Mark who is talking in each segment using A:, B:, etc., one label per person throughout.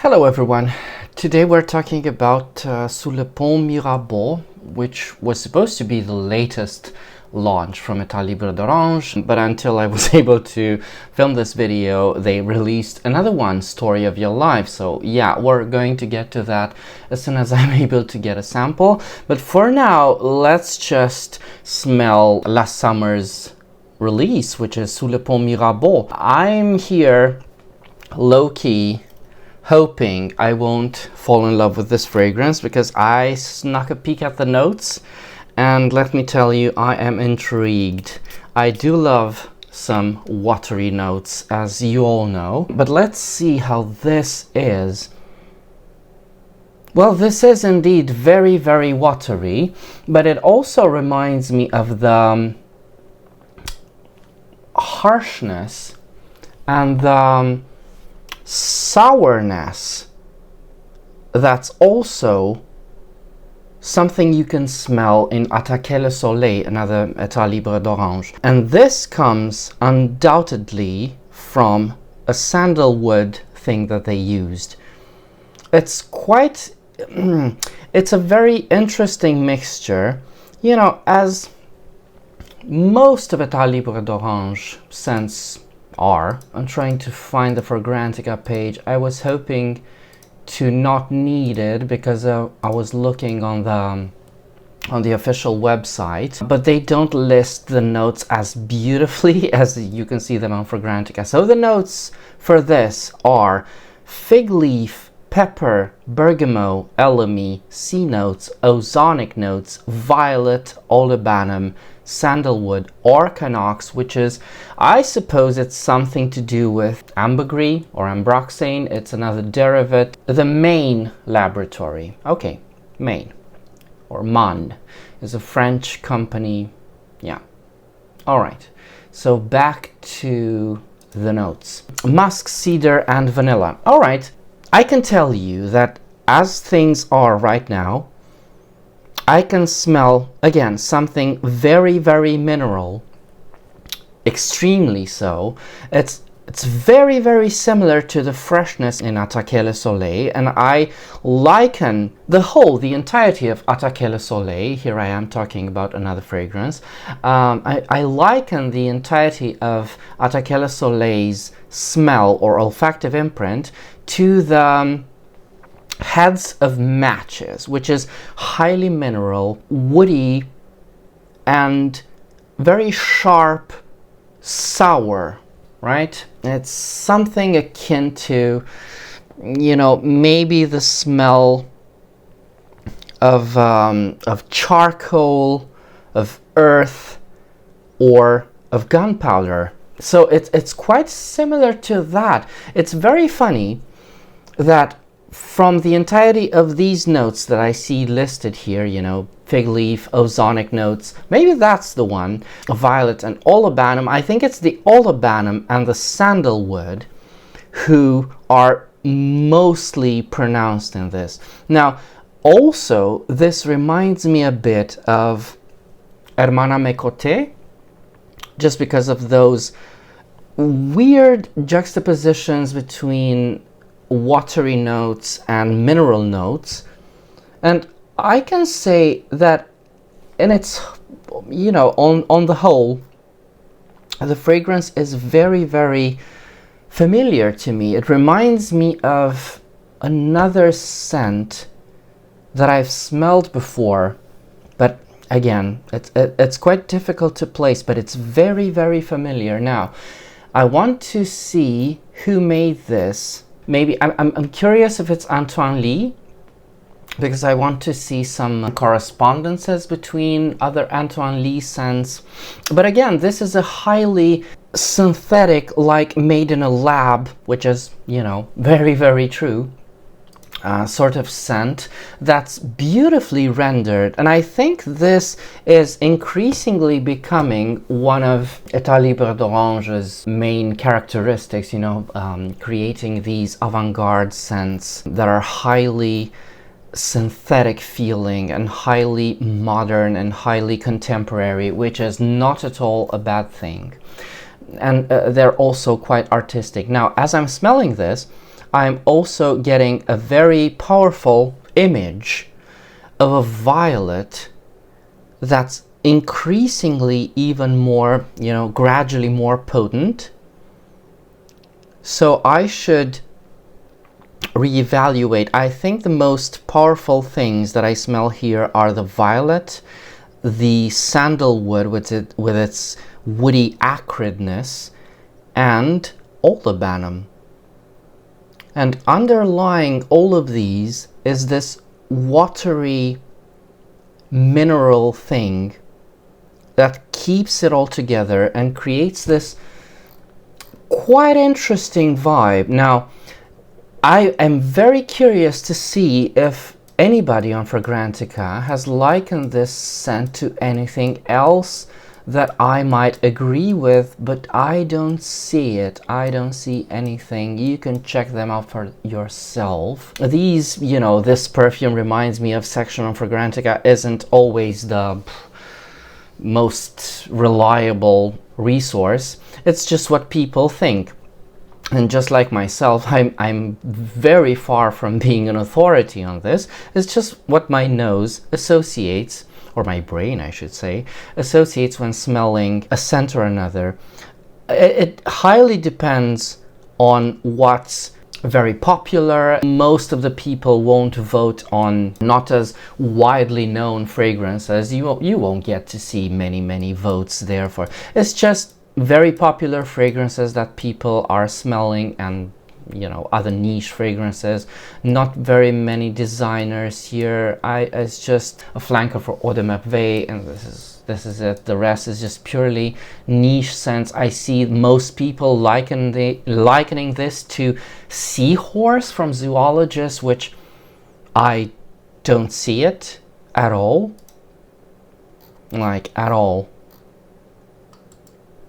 A: Hello everyone. Today we're talking about Sous le Pont Mirabeau, which was supposed to be the latest launch from État Libre d'Orange, but until I was able to film this video, they released another one, Story of Your Life. So yeah, we're going to get to that as soon as I'm able to get a sample. But for now, let's just smell last summer's release, which is Sous le Pont Mirabeau. I'm here low-key hoping I won't fall in love with this fragrance because I snuck a peek at the notes, and let me tell you, I am intrigued. I do love some watery notes, as you all know, but let's see how this is. Well, this is indeed very, very watery, but it also reminds me of the harshness and the sourness that's also something you can smell in Attaquer le Soleil, another État Libre d'Orange. And this comes undoubtedly from a sandalwood thing that they used. It's quite, it's a very interesting mixture. You know, as most of État Libre d'Orange scents are. I'm trying to find the Fragrantica page. I was hoping to not need it because I was looking on the official website, but they don't list the notes as beautifully as you can see them on Fragrantica. So the notes for this are fig leaf, pepper, bergamot, elemi, sea notes, ozonic notes, violet, olibanum, sandalwood, organox, which is, I suppose it's something to do with ambergris or ambroxane. It's another derivative. The Maine laboratory. Okay, Maine or Man is a French company. Yeah. All right. So back to the notes. Musk, cedar, and vanilla. All right. I can tell you that as things are right now, I can smell, again, something very, very mineral, extremely so. It's very, very similar to the freshness in Attaquer le Soleil, and I liken the entirety of Attaquer le Soleil, here I am talking about another fragrance, I liken the entirety of Attaquer le Soleil's smell or olfactive imprint to the heads of matches, which is highly mineral, woody, and very sharp, sour, right? It's something akin to, you know, maybe the smell of charcoal, of earth, or of gunpowder. So it's quite similar to that. It's very funny that from the entirety of these notes that I see listed here, you know, fig leaf, ozonic notes, maybe that's the one, violet and olibanum. I think it's the olibanum and the sandalwood who are mostly pronounced in this. Now, also, this reminds me a bit of Hermana Mecote, just because of those weird juxtapositions between watery notes and mineral notes. And I can say that in its, you know, on the whole, the fragrance is very, very familiar to me. It reminds me of another scent that I've smelled before, but again, it's quite difficult to place, but it's very, very familiar. Now, I want to see who made this. Maybe I'm curious if it's Antoine Lee, because I want to see some correspondences between other Antoine Lee scents. But again, this is a highly synthetic, like made in a lab, which is, you know, very, very true, sort of scent that's beautifully rendered. And I think this is increasingly becoming one of État Libre d'Orange's main characteristics, you know, creating these avant-garde scents that are highly synthetic feeling and highly modern and highly contemporary, which is not at all a bad thing. And they're also quite artistic. Now, as I'm smelling this, I'm also getting a very powerful image of a violet that's increasingly even more, gradually more potent. So I should reevaluate. I think the most powerful things that I smell here are the violet, the sandalwood with its woody acridness, and olibanum. And underlying all of these is this watery mineral thing that keeps it all together and creates this quite interesting vibe. Now, I am very curious to see if anybody on Fragrantica has likened this scent to anything else that I might agree with, but I don't see it. I don't see anything. You can check them out for yourself. These, this perfume reminds me of section on Fragrantica isn't always the most reliable resource. It's just what people think. And just like myself, I'm very far from being an authority on this. It's just what my nose associates, or my brain, I should say, associates when smelling a scent or another. It highly depends on what's very popular. Most of the people won't vote on not as widely known fragrances. You won't get to see many votes there for. It's just very popular fragrances that people are smelling, and other niche fragrances. Not very many designers here. It's just a flanker for Eau de Merveille, and this is it. The rest is just purely niche scents. I see most people likening this to seahorse from Zoologist, which I don't see it at all, at all.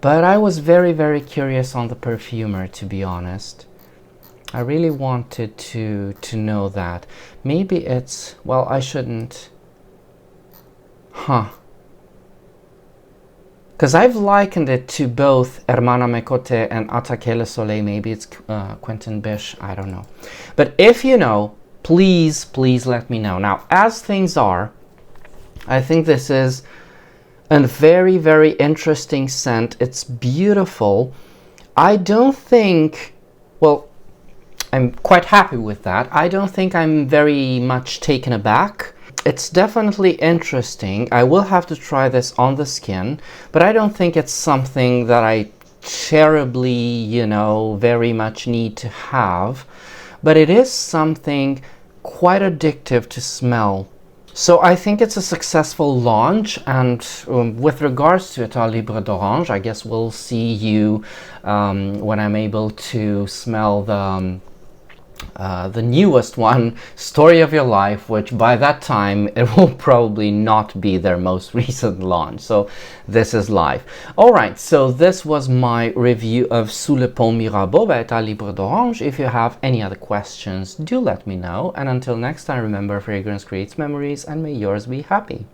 A: But I was very curious on the perfumer, to be honest. I really wanted to know that. Maybe it's, well, I shouldn't. Because I've likened it to both Hermana Mecote and Attaquer le Soleil. Maybe it's Quentin Bisch, I don't know. But if you know, please let me know. Now, as things are, I think this is a very interesting scent. It's beautiful. I don't think, well, I'm quite happy with that. I don't think I'm very much taken aback. It's definitely interesting. I will have to try this on the skin, but I don't think it's something that I terribly, very much need to have. But it is something quite addictive to smell. So I think it's a successful launch, and with regards to État Libre d'Orange, I guess we'll see you when I'm able to smell the newest one, Story of Your Life, which by that time it will probably not be their most recent launch. So this is live. Alright, so this was my review of Sous le Pont Mirabeau by État Libre d'Orange. If you have any other questions, do let me know. And until next time, remember, fragrance creates memories, and may yours be happy.